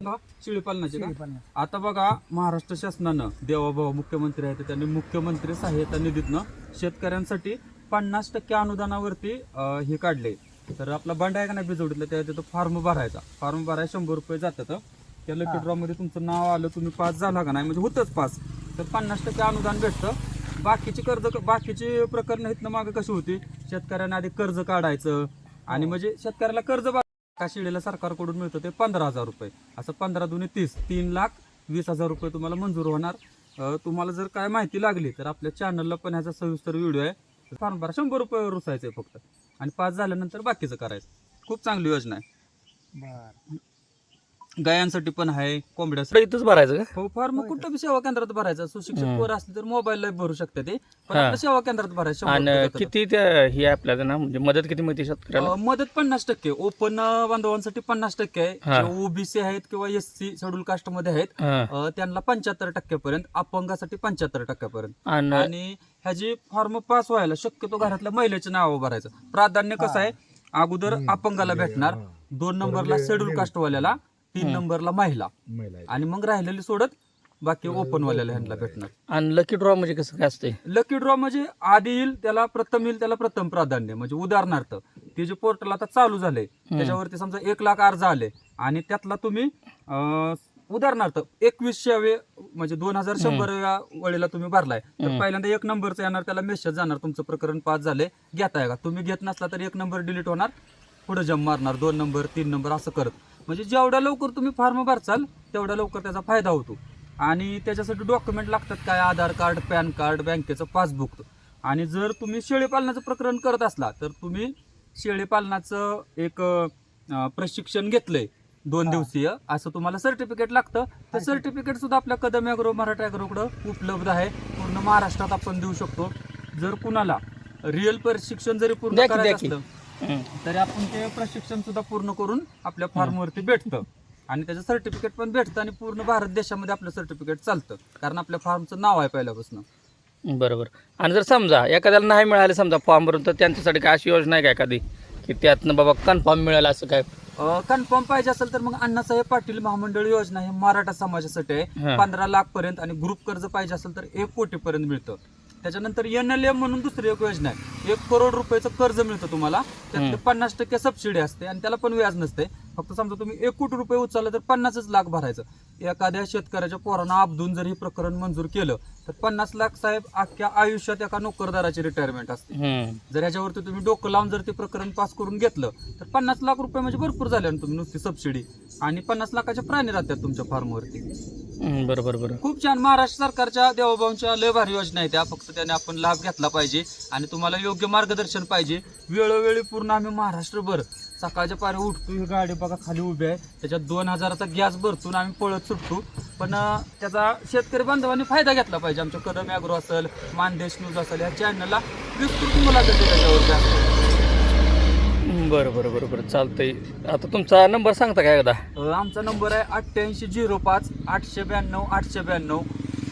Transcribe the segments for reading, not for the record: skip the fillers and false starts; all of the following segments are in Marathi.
शेळी पालनाचे का? आता बघा महाराष्ट्र शासनानं देवाभाऊ मुख्यमंत्री आहेत त्यांनी मुख्यमंत्री सहाय्यता निधीतनं शेतकऱ्यांसाठी 50% अनुदानावरती हे काढले. तर आपला बंड आहे का नाही बिजवडीतला त्या तिथं फॉर्म भरायचा. फॉर्म भरायला 100 रुपये जातात. त्या लकी ड्रॉ मध्ये तुमचं नाव आलं, तुम्ही पास झाला का नाही म्हणजे होतच पास तर 50% अनुदान भेटतं. बाकीची प्रकरण इथनं मागे कशी होती, शेतकऱ्यांना आधी कर्ज काढायचं आणि म्हणजे शेतकऱ्याला कर्ज शेळीला सरकारकडून मिळतं ते 15,000 रुपये. असं 15 दुने 30, 3,20,000 रुपये तुम्हाला मंजूर होणार. तुम्हाला जर काय माहिती लागली तर आपल्या चॅनलला पण ह्याचा सविस्तर व्हिडिओ आहे. फॉर्म भरा, 100 रुपये रुसायचे फक्त आणि पास झाल्यानंतर बाकीचं करायचं. खूप चांगली योजना आहे. गायांसाठी पण आहे, कोंबड्यासाठी इथंच भरायचं का? हो, फॉर्म कुठं सेवा केंद्रात भरायचा. सुशिक्षित पोर असले तर मोबाईलला भरू शकते ते, पण आपल्या सेवा केंद्रात भरायचं. आणि किती ही आपल्याला ना म्हणजे मदत किती मिळते शेतकऱ्याला? मदत 50%. ओपन बांधवांसाठी 50% आहे. ओबीसी आहेत किंवा एससी शेड्यूल कास्ट मध्ये आहेत त्यांना 75% पर्यंत, अपंगासाठी 75% पर्यंत. आणि ह्याची फॉर्म पास व्हायला शक्यतो घरातल्या महिलेचे नाव भरायचं. प्राधान्य कसं आहे, अगोदर अपंगाला भेटणार, 2 नंबरला शेड्यूल कास्टवाल्याला, 3 नंबरला महिला आणि मग राहिलेली सोडत बाकी ओपन वाल्याला ह्यांना भेटणार. आणि लकी ड्रॉ म्हणजे कसं काय असते? लकी ड्रॉ म्हणजे आधी येईल त्याला प्रथम प्राधान्य. म्हणजे उदाहरणार्थ ते जे पोर्टल आता चालू झालंय त्याच्यावरती समजा 1 लाख अर्ज आले आणि त्यातला तुम्ही उदाहरणार्थ 2100 म्हणजे 2100 वेळेला तुम्ही भरलाय तर पहिल्यांदा 1 नंबरचा येणार, त्याला मेसेज जाणार तुमचं प्रकरण पास झाले, घेताय का. तुम्ही घेत नसला तर 1 नंबर डिलीट होणार, पुढे जम मारणार, 2 नंबर 3 नंबर असं करत. म्हणजे जेवढ्या लवकर तुम्ही फॉर्म भरचाल तेवढ्या लवकर त्याचा फायदा होतो. आणि त्याच्यासाठी डॉक्युमेंट लागतात काय, आधार कार्ड, पॅन कार्ड, बँकेचं पासबुक. आणि जर तुम्ही शेळी पालनाचं प्रकरण करत असला तर तुम्ही शेळी पालनाचं एक प्रशिक्षण घेतलंय 2 दिवसीय, असं तुम्हाला सर्टिफिकेट लागतं. ते सर्टिफिकेट सुद्धा आपल्या कदम ॲग्रो, मराठा ॲग्रोकडं उपलब्ध आहे. पूर्ण महाराष्ट्रात आपण देऊ शकतो. जर कुणाला रिअल प्रशिक्षण जरी पूर्ण करायचं असलं तरी आपण ते प्रशिक्षण सुद्धा पूर्ण करून आपल्या फॉर्मवरती भेटतं आणि त्याचं सर्टिफिकेट पण भेटतं. आणि पूर्ण भारत देशामध्ये आपलं सर्टिफिकेट चालतं, कारण आपल्या फॉर्मचं नाव आहे पहिल्यापासून. बरोबर. आणि जर समजा एखाद्याला नाही मिळाले समजा फॉर्म भरून, तर त्यांच्यासाठी काय अशी योजना आहे का एखादी की त्यातनं बाबा कन्फर्म मिळालं असं काय? कन्फर्म पाहिजे असेल तर मग अण्णासाहेब पाटील महामंडळ योजना हे मराठा समाजासाठी आहे. 15 लाख पर्यंत. आणि ग्रुप कर्ज पाहिजे असेल तर 1 कोटी पर्यंत मिळतं. त्याच्यानंतर NLM म्हणून दुसरी एक योजना आहे, 1 करोड रुपयाचं कर्ज मिळतं तुम्हाला. त्यात 50% सबसिडी असते आणि त्याला पण व्याज नसते. फक्त समजा तुम्ही 1 कोटी रुपये उचललं तर 50 लाख भरायचं. एखाद्या शेतकऱ्याच्या पोरांना अपदून जर हे प्रकरण मंजूर केलं तर 50 लाख साहेब अख्ख्या आयुष्यात एका नोकरदाराची रिटायरमेंट असते. जर ह्याच्यावरती तुम्ही डोकं लावून जर ते प्रकरण पास करून घेतलं तर 50 लाख रुपये म्हणजे भरपूर झाले ना तुम्ही नुसती सबसिडी. आणि 50 लाखाच्या प्राणी राहतात तुमच्या फॉर्मवरती. बरोबर बरोबर. खूप छान. महाराष्ट्र सरकारच्या देवाभाऊंच्या लय भारी योजना आहे त्या, फक्त त्याने आपण लाभ घेतला पाहिजे आणि तुम्हाला योग्य मार्गदर्शन पाहिजे. वेळोवेळी पूर्ण आम्ही महाराष्ट्रभर सकाळच्या पारी उठतो, ही गाडी बघा खाली उभी आहे, त्याच्यात 2000चा गॅस भरतून आम्ही पळत सुटतो. पण त्याचा शेतकरी बांधवांनी फायदा घेतला पाहिजे. आमच्या कदम ॲग्रो असेल, मानदेश न्यूज असेल, या चॅनलला विस्तृत मुलाखती त्याच्यावरती असतात. बरं बरं बरं बरं, चालतंय. आता तुमचा नंबर सांगता का एकदा? आमचा नंबर आहे 8805 892 892.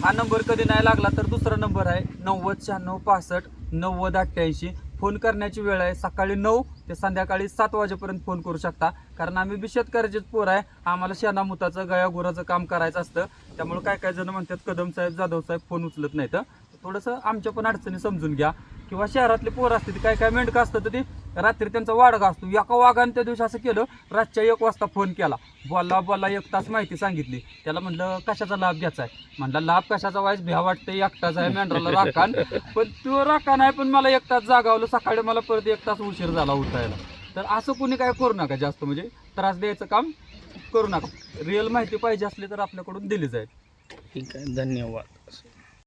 हा नंबर कधी नाही लागला तर दुसरा नंबर आहे 909665 9088. फोन करण्याची वेळ आहे सकाळी 9 ते संध्याकाळी 7 वाजेपर्यंत फोन करू शकता. कारण आम्ही बी शेतकऱ्याचेच पोर आहे, आम्हाला शेणामुताचं गयागुराचं काम करायचं असतं. त्यामुळे काय जण म्हणतात कदम साहेब, जाधव साहेब फोन उचलत नाही. तर थोडंसं आमच्या पण अडचणी समजून घ्या. किंवा शहरातले पोर असते ते काय मेंढकं असतं तर ते रात्री त्यांचा वाडगा असतो. एका वाघाने त्या दिवशी असं केलं, रातच्या 1 वाजता फोन केला, बोलला 1 तास माहिती सांगितली. त्याला म्हणलं कशाचा लाभ घ्यायचा आहे, म्हणला लाभ कशाचा व्हायच भ्या वाटतं, एकटाच आहे मेंढराला राखान. पण तो राखा नाही, पण मला 1 तास जागावलं, सकाळी मला परत 1 तास उशीर झाला उठायला. तर असं कोणी काय करू नका, जास्त म्हणजे त्रास द्यायचं काम करू नका. रिअल माहिती पाहिजे असली तर आपल्याकडून दिली जाईल. ठीक आहे, धन्यवाद.